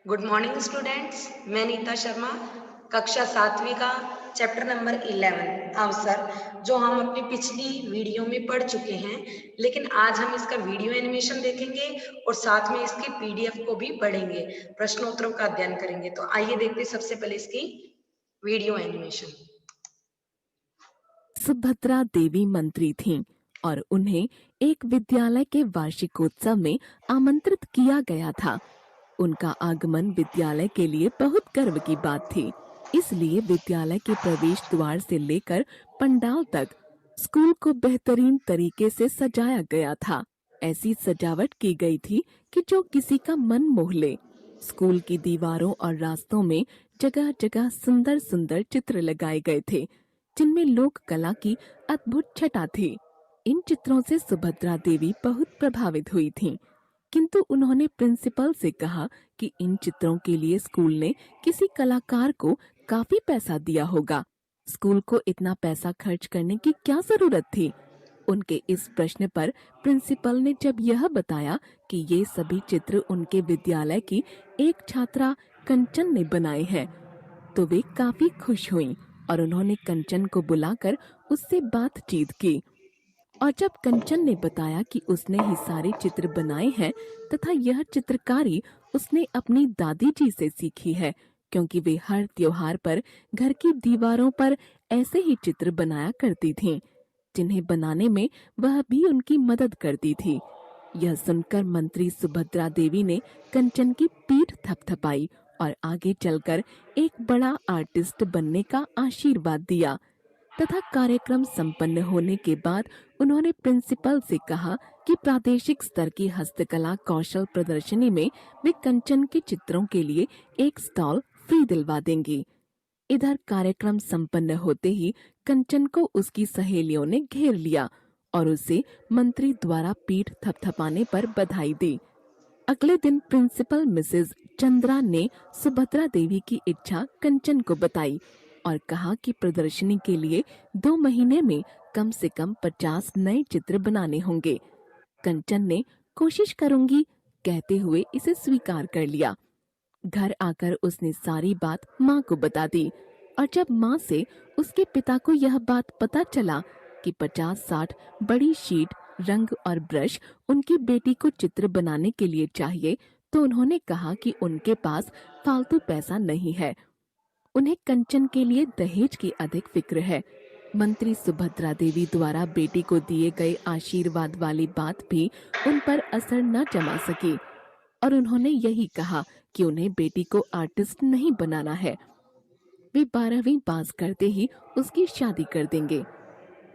Good morning students. मैं नीता शर्मा, कक्षा 7वीं का चैप्टर नंबर 11 अवसर, जो हम अपनी पिछली वीडियो में पढ़ चुके हैं, लेकिन आज हम इसका वीडियो एनिमेशन देखेंगे और साथ में इसकी पीडीएफ को भी पढ़ेंगे, प्रश्नोत्तरों का अध्ययन करेंगे। तो आइए देखते हैं सबसे पहले इसकी वीडियो एनिमेशन। सुभद्रा देवी मंत्री थीं और उन्हें एक विद्यालय के वार्षिकोत्सव में आमंत्रित किया गया था। उनका आगमन विद्यालय के लिए बहुत गर्व की बात थी। इसलिए विद्यालय के प्रवेश द्वार से लेकर पंडाल तक स्कूल को बेहतरीन तरीके से सजाया गया था। ऐसी सजावट की गई थी कि जो किसी का मन मोह ले। स्कूल की दीवारों और रास्तों में जगह जगह सुंदर सुंदर चित्र लगाए गए थे, जिनमें लोक कला की अद्भुत छटा थी। इन चित्रों से सुभद्रा देवी बहुत प्रभावित हुई थीं, किंतु उन्होंने प्रिंसिपल से कहा कि इन चित्रों के लिए स्कूल ने किसी कलाकार को काफी पैसा दिया होगा। स्कूल को इतना पैसा खर्च करने की क्या जरूरत थी? उनके इस प्रश्न पर प्रिंसिपल ने जब यह बताया कि ये सभी चित्र उनके विद्यालय की एक छात्रा कंचन ने बनाए हैं, तो वे काफी खुश हुईं और उन्होंने कंचन को बुलाकर उससे बातचीत की। और जब कंचन ने बताया कि उसने ही सारे चित्र बनाए हैं तथा यह चित्रकारी उसने अपनी दादी जी से सीखी है, क्योंकि वे हर त्योहार पर घर की दीवारों पर ऐसे ही चित्र बनाया करती थीं, जिन्हें बनाने में वह भी उनकी मदद करती थी। यह सुनकर मंत्री सुभद्रा देवी ने कंचन की पीठ थपथपाई और आगे चलकर एक बड़ा आर्टिस्ट बनने का आशीर्वाद दिया तथा कार्यक्रम संपन्न होने के बाद उन्होंने प्रिंसिपल से कहा कि प्रादेशिक स्तर की हस्तकला कौशल प्रदर्शनी में वे कंचन के चित्रों के लिए एक स्टॉल फ्री दिलवा देंगी। इधर कार्यक्रम संपन्न होते ही कंचन को उसकी सहेलियों ने घेर लिया और उसे मंत्री द्वारा पीठ थपथपाने पर बधाई दी। अगले दिन प्रिंसिपल मिसेस चंद्रा ने सुभद्रा देवी की इच्छा कंचन को बताई और कहा कि प्रदर्शनी के लिए 2 महीने में कम से कम 50 नए चित्र बनाने होंगे। कंचन ने कोशिश करूंगी कहते हुए इसे स्वीकार कर लिया। घर आकर उसने सारी बात माँ को बता दी और जब माँ से उसके पिता को यह बात पता चला कि 50-60 बड़ी शीट, रंग और ब्रश उनकी बेटी को चित्र बनाने के लिए चाहिए, तो उन्होंने कहा कि उनके पास फालतू पैसा नहीं है। उन्हें कंचन के लिए दहेज की अधिक फिक्र है। मंत्री सुभद्रा देवी द्वारा बेटी को दिए गए आशीर्वाद वाली बात भी उन पर असर न जमा सकी और उन्होंने यही कहा कि उन्हें बेटी को आर्टिस्ट नहीं बनाना है। वे 12वीं पास करते ही उसकी शादी कर देंगे।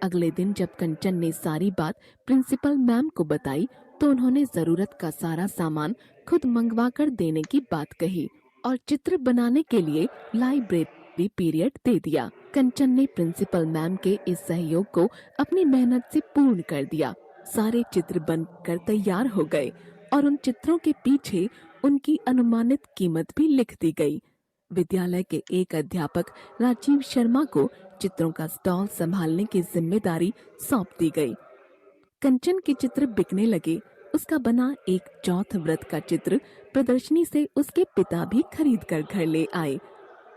अगले दिन जब कंचन ने सारी बात प्रिंसिपल मैम को बताई, तो उन्होंने जरूरत का सारा सामान खुद मंगवा कर देने की बात कही और चित्र बनाने के लिए लाइब्रेरी पीरियड दे दिया। कंचन ने प्रिंसिपल मैम के इस सहयोग को अपनी मेहनत से पूर्ण कर दिया। सारे चित्र बनकर तैयार हो गए और उन चित्रों के पीछे उनकी अनुमानित कीमत भी लिख दी गई। विद्यालय के एक अध्यापक राजीव शर्मा को चित्रों का स्टॉल संभालने की जिम्मेदारी सौंप दी गई। कंचन के चित्र बिकने लगे। उसका बना एक चौथ व्रत का चित्र प्रदर्शनी से उसके पिता भी खरीद कर घर ले आए।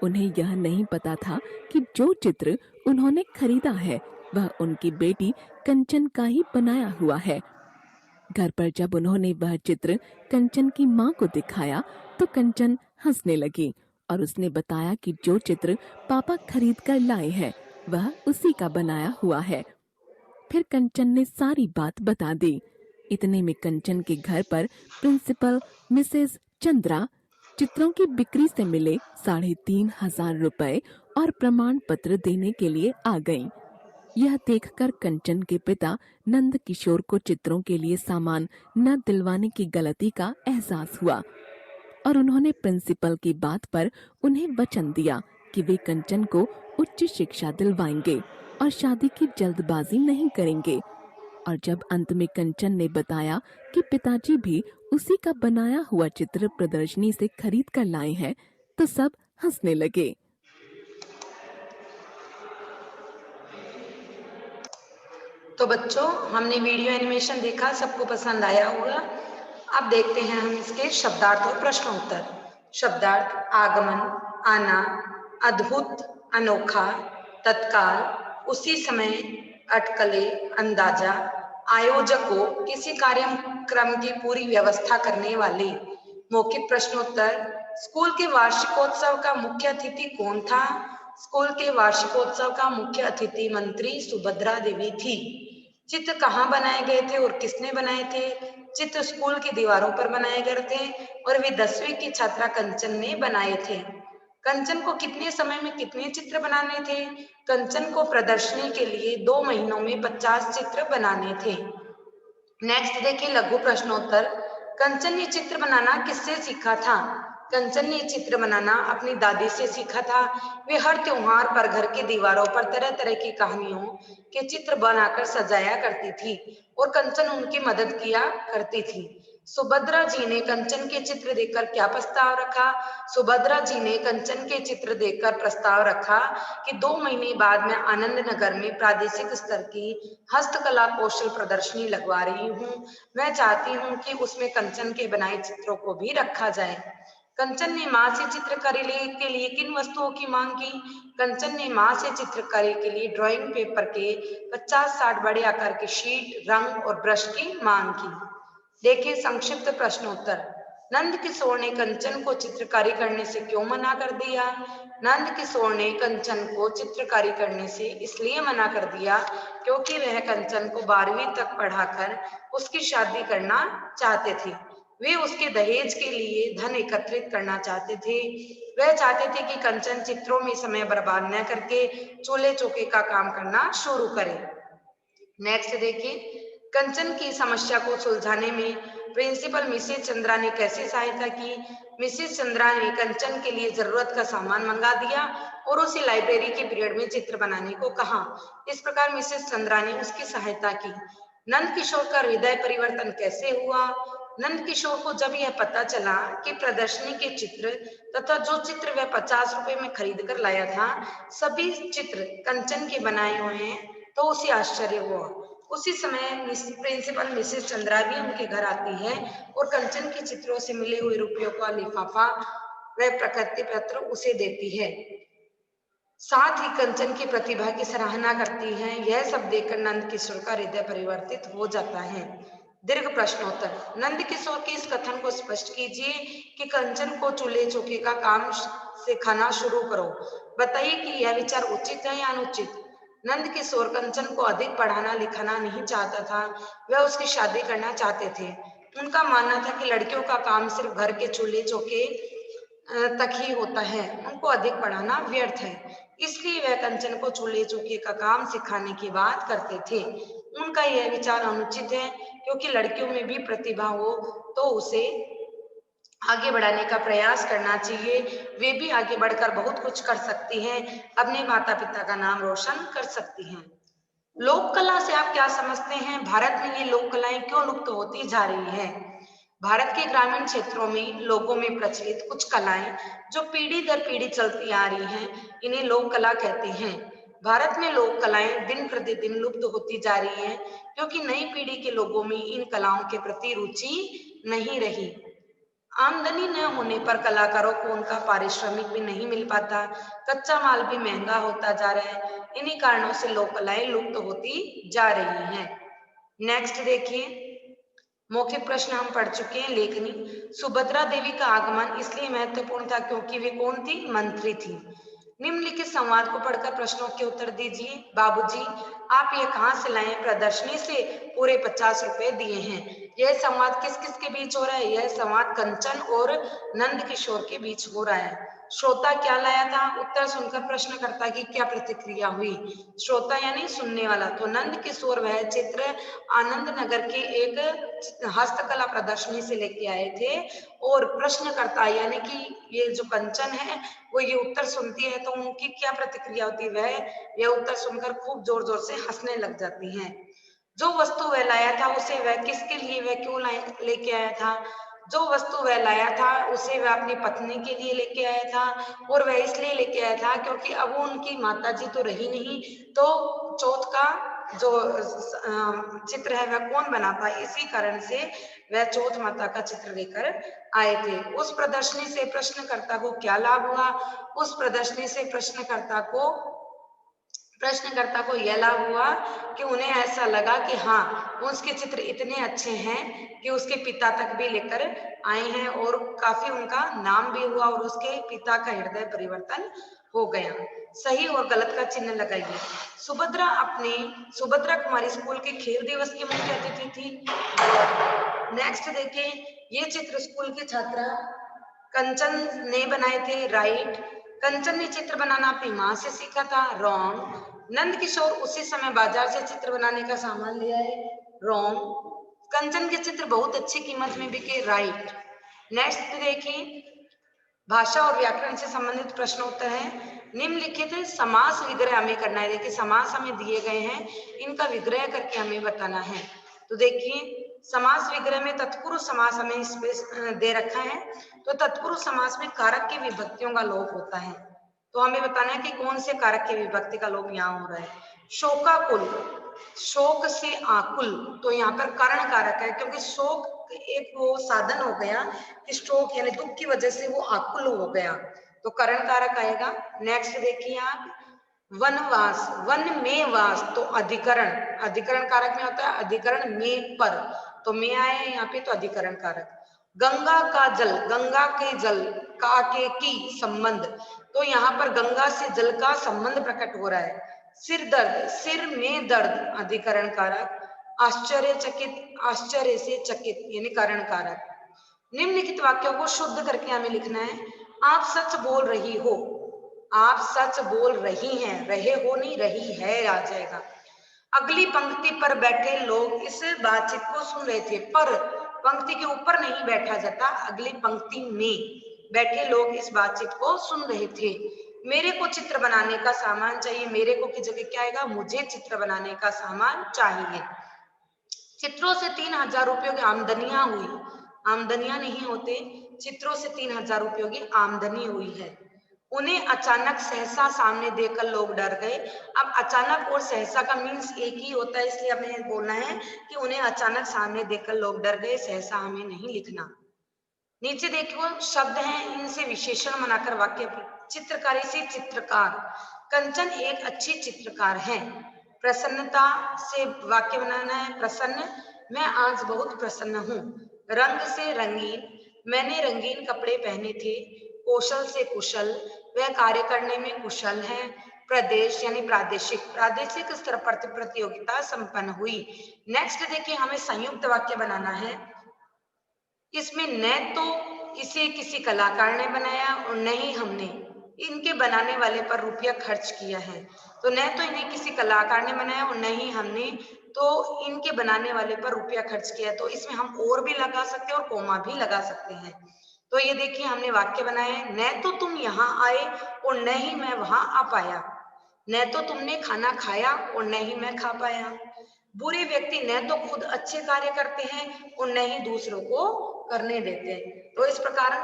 उन्हें यह नहीं पता था कि जो चित्र उन्होंने खरीदा है वह उनकी बेटी कंचन का ही बनाया हुआ है। घर पर जब उन्होंने वह चित्र कंचन की माँ को दिखाया तो कंचन हंसने लगी और उसने बताया कि जो चित्र पापा खरीद कर लाए हैं वह उसी का बनाया हुआ है। फिर कंचन ने सारी बात बता दी। इतने में कंचन के घर पर प्रिंसिपल मिसेस चंद्रा चित्रों की बिक्री से मिले 3,500 रुपए और प्रमाण पत्र देने के लिए आ गईं। यह देखकर कंचन के पिता नंद किशोर को चित्रों के लिए सामान न दिलवाने की गलती का एहसास हुआ और उन्होंने प्रिंसिपल की बात पर उन्हें वचन दिया कि वे कंचन को उच्च शिक्षा दिलवाएंगे और शादी की जल्दबाजी नहीं करेंगे। और जब अंत में कंचन ने बताया कि पिताजी भी उसी का बनाया हुआ चित्र प्रदर्शनी से खरीद कर लाए हैं, तो सब हंसने लगे। तो बच्चों, हमने वीडियो एनिमेशन देखा, सबको पसंद आया होगा। अब देखते हैं हम इसके शब्दार्थ और प्रश्नोत्तर। शब्दार्थ आगमन, आना, अद्भुत, अनोखा, तत्काल, उसी समय, अटकले, अंदाजा, आयोजकों, किसी कार्यक्रम की पूरी व्यवस्था करने वाले। मौखिक प्रश्नोत्तर। स्कूल के वार्षिकोत्सव का मुख्य अतिथि कौन था? स्कूल के वार्षिकोत्सव का मुख्य अतिथि मंत्री सुभद्रा देवी थी। चित्र कहाँ बनाए गए थे और किसने बनाए थे? चित्र स्कूल की दीवारों पर बनाए गए थे और वे 10वीं की छात्रा कंचन ने बनाए थे। कंचन को कितने समय में कितने चित्र बनाने थे? कंचन को प्रदर्शनी के लिए 2 महीनों में 50 चित्र बनाने थे। नेक्स्ट देखिए लघु प्रश्नोत्तर। कंचन ने चित्र बनाना किससे सीखा था? कंचन ने चित्र बनाना अपनी दादी से सीखा था। वे हर त्योहार पर घर की दीवारों पर तरह तरह की कहानियों के चित्र बनाकर सजाया करती थी और कंचन उनकी मदद किया करती थी। सुभद्रा जी ने कंचन के चित्र देखकर क्या प्रस्ताव रखा? सुभद्रा जी ने कंचन के चित्र देखकर प्रस्ताव रखा कि 2 महीने बाद मैं आनंद नगर में प्रादेशिक स्तर की हस्तकला कौशल प्रदर्शनी लगवा रही हूँ। मैं चाहती हूँ कि उसमें कंचन के बनाए चित्रों को भी रखा जाए। कंचन ने माँ से चित्रकारी के लिए किन वस्तुओं की मांग की? कंचन ने माँ से चित्रकारी के लिए ड्राइंग पेपर के 50-60 बड़े आकार के शीट, रंग और ब्रश की मांग की। देखिए संक्षिप्त प्रश्नोत्तर। नंद किशोर ने कंचन को चित्रकारी करने से क्यों मना कर दिया? नंद किशोर ने कंचन को चित्रकारी करने से इसलिए मना कर दिया क्योंकि वह कंचन को 12वीं तक पढ़ाकर उसकी शादी करना चाहते थे। वे उसके दहेज के लिए धन एकत्रित करना चाहते थे। वह चाहते थे कि कंचन चित्रों में समय बर्बाद न करके चूल्हे चौके का काम करना शुरू करे। नेक्स्ट देखिए, कंचन की समस्या को सुलझाने में प्रिंसिपल मिसेस चंद्रा ने कैसे सहायता की? मिसेस चंद्रा ने कंचन के लिए जरूरत का सामान मंगा दिया और उसे लाइब्रेरी के पीरियड में चित्र बनाने को कहा। इस प्रकार मिसेस चंद्रा ने उसकी सहायता की। नंद किशोर का हृदय परिवर्तन कैसे हुआ? नंद किशोर को जब यह पता चला कि प्रदर्शनी के चित्र तथा जो चित्र वह 50 रुपए में खरीद कर लाया था सभी चित्र कंचन के बनाए हुए हैं तो उसे आश्चर्य हुआ। उसी समय प्रिंसिपल मिसेस चंद्रा भी उनके घर आती है और कंचन के चित्रों से मिले हुए रुपयों का लिफाफा व प्रकृति पत्र उसे देती है। साथ ही कंचन की प्रतिभा की सराहना करती है। यह सब देखकर नंद किशोर का हृदय परिवर्तित हो जाता है। दीर्घ प्रश्नोत्तर। नंद किशोर के इस कथन को स्पष्ट कीजिए कि कंचन को चूल्हे चौके का काम सिखाना शुरू करो। बताइए कि यह विचार उचित है या अनुचित? नंद किशोर कंचन को अधिक पढ़ाना लिखाना नहीं चाहता था। वह उसकी शादी करना चाहते थे। उनका मानना था कि लड़कियों का काम सिर्फ घर के चूल्हे चौके तक ही होता है, उनको अधिक पढ़ाना व्यर्थ है। इसलिए वह कंचन को चूल्हे चौके का काम सिखाने की बात करते थे। उनका यह विचार अनुचित है क्योंकि लड़कियों में भी प्रतिभा हो तो उसे आगे बढ़ाने का प्रयास करना चाहिए। वे भी आगे बढ़कर बहुत कुछ कर सकती हैं, अपने माता पिता का नाम रोशन कर सकती हैं। लोक कला से आप क्या समझते हैं? भारत में ये लोक कलाएं क्यों लुप्त होती जा रही है? भारत के ग्रामीण क्षेत्रों में लोगों में प्रचलित कुछ कलाएं जो पीढ़ी दर पीढ़ी चलती आ रही हैं, इन्हें लोक कला कहते हैं। भारत में लोक कलाएं दिन प्रतिदिन लुप्त होती जा रही हैं क्योंकि नई पीढ़ी के लोगों में इन कलाओं के प्रति रुचि नहीं रही। आमदनी न होने पर कलाकारों को उनका पारिश्रमिक भी नहीं मिल पाता। कच्चा माल भी महंगा होता जा रहा है। इन्हीं कारणों से लोक कलाएं लुप्त होती जा रही हैं। नेक्स्ट देखिए, मौखिक प्रश्न हम पढ़ चुके हैं। लेखनी। सुभद्रा देवी का आगमन इसलिए महत्वपूर्ण था क्योंकि वे कौन थी? मंत्री थी। निम्नलिखित संवाद को पढ़कर प्रश्नों के उत्तर दीजिए। बाबूजी, आप ये कहाँ से लाए? प्रदर्शनी से। पूरे 50 रुपए दिए हैं। यह संवाद किस किस के बीच हो रहा है? यह संवाद कंचन और नंद किशोर के बीच हो रहा है। श्रोता क्या लाया था? उत्तर सुनकर प्रश्नकर्ता की क्या प्रतिक्रिया हुई? श्रोता यानी सुनने वाला। तो नंद किशोर वह चित्र आनंद नगर के एक हस्तकला प्रदर्शनी से लेके आए थे और प्रश्नकर्ता यानी कि ये जो कंचन है वो ये उत्तर सुनती है तो उनकी क्या प्रतिक्रिया होती है? वह यह उत्तर सुनकर खूब जोर जोर से हंसने लग जाती हैं। जो वस्तु वह लाया था उसे वह किसके लिए वह क्यों लेके आया था? जो वस्तु वह लाया था उसे वह अपनी पत्नी के लिए लेके आया था और वह इसलिए लेके आया था क्योंकि अब वो उनकी माताजी तो रही नहीं तो चौथ का जो चित्र है वह कौन बना पाए, इसी कारण से वह चौथ माता का चित्र लेकर आए थे। उस प्रदर्शनी से प्रश्नकर्ता को क्या लाभ हुआ? उस प्रदर्शनी से प्रश्नकर्ता को यह लाभ हुआ कि उन्हें ऐसा लगा कि हाँ, उसके चित्र इतने अच्छे हैं कि उसके पिता तक भी लेकर आए हैं और काफी उनका नाम भी हुआ और उसके पिता का हृदय परिवर्तन हो गया। सही और गलत का चिन्ह लगाइए। सुभद्रा कुमारी स्कूल के खेल दिवस की मुख्य अतिथि थी। नेक्स्ट देखिए, ये चित्र स्कूल की छात्रा कंचन ने बनाए थे। राइट। कंचन ने चित्र बनाना अपनी माँ से सीखा था। रॉन्ग। नंद किशोर उसी समय बाजार से चित्र बनाने का सामान ले आए। रॉन्ग। कंचन के चित्र बहुत अच्छी कीमत में बिके। राइट। नेक्स्ट देखिए, भाषा और व्याकरण से संबंधित प्रश्न उत्तर है। निम्नलिखित समास विग्रह हमें करना है। देखिए, समास हमें दिए गए हैं, इनका विग्रह करके हमें बताना है। तो देखिए, समास विग्रह में तत्पुरुष समास हमें स्पेस दे रखा है। तो तत्पुरुष समास में कारक की विभक्तियों का लोप होता है। तो हमें बताना है कि कौन से कारक की विभक्ति का लोप यहाँ हो रहा है। शोकाकुल, शोक से आकुल, तो यहाँ पर करण कारक है, क्योंकि शोक एक वो साधन हो गया कि शोक यानी दुख की वजह से वो आकुल हो गया, तो करण कारक आएगा। नेक्स्ट देखिए आप, वनवास, वन में वास, तो अधिकरण, अधिकरण कारक में होता है अधिकरण में पर, तो में आया यहाँ पे, तो अधिकरण कारक। गंगा का जल, गंगा के जल का के की संबंध, तो यहाँ पर गंगा से जल का संबंध प्रकट हो रहा है। सिर दर्द, सिर में दर्द, अधिकरण कारक। आश्चर्यचकित, आश्चर्य से चकित यानी कारण कारक। निम्नलिखित वाक्यों को शुद्ध करके हमें लिखना है। आप सच बोल रही हो, आप सच बोल रही हैं, रहे हो नहीं, रही है आ जाएगा। अगली पंक्ति पर बैठे लोग इस बातचीत को सुन रहे थे। पर पंक्ति के ऊपर नहीं बैठा जाता, अगली पंक्ति में बैठे लोग इस बातचीत को सुन रहे थे। मेरे को चित्र बनाने का सामान चाहिए, मेरे को की जगह क्या आएगा, मुझे चित्र बनाने का सामान चाहिए। चित्रों से 3000 रुपयों की आमदनियां हुई, आमदनियां नहीं होते, चित्रों से 3000 रुपयों की आमदनी हुई है। उन्हें अचानक सहसा सामने देखकर लोग डर गए। अब अचानक और सहसा का मीन्स एक ही होता है, इसलिए हमें बोलना है कि उन्हें अचानक सामने देखकर लोग डर गए, सहसा हमें नहीं लिखना। नीचे देखो शब्द हैं, इनसे विशेषण बनाकर वाक्य। चित्रकारी से चित्रकार, कंचन एक अच्छी चित्रकार है। प्रसन्नता से वाक्य बनाना है। प्रसन्न, मैं आज बहुत प्रसन्न हूँ। रंग से रंगीन, मैंने रंगीन कपड़े पहने थे। कौशल से कुशल, वह कार्य करने में कुशल है। प्रदेश यानी प्रादेशिक, प्रादेशिक स्तर पर प्रतियोगिता संपन्न हुई। नेक्स्ट देखिए, हमें संयुक्त वाक्य बनाना है। इसमें न तो इसे किसी कलाकार ने बनाया और न ही हमने इनके बनाने वाले पर रुपया खर्च किया है। तो न तो इन्हें किसी कलाकार ने बनाया और न ही हमने तो इनके बनाने वाले पर रुपया खर्च किया। तो इसमें हम और भी लगा सकते हैं और कोमा भी लगा सकते हैं। तो ये देखिए, हमने वाक्य बनाए, न तो तुम यहाँ आए और न ही मैं वहां आ पाया। न तो तुमने खाना खाया और न ही मैं खा पाया। बुरे व्यक्ति न तो खुद अच्छे कार्य करते हैं और न ही दूसरों को करने देते हैं। तो इस प्रकार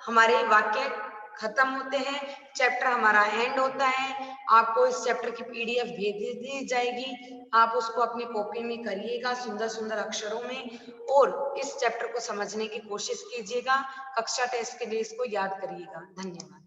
हमारे वाक्य खत्म होते हैं, चैप्टर हमारा एंड होता है। आपको इस चैप्टर की पीडीएफ भेज दी जाएगी, आप उसको अपनी कॉपी में करिएगा सुंदर सुंदर अक्षरों में, और इस चैप्टर को समझने की कोशिश कीजिएगा। कक्षा टेस्ट के लिए इसको याद करिएगा। धन्यवाद।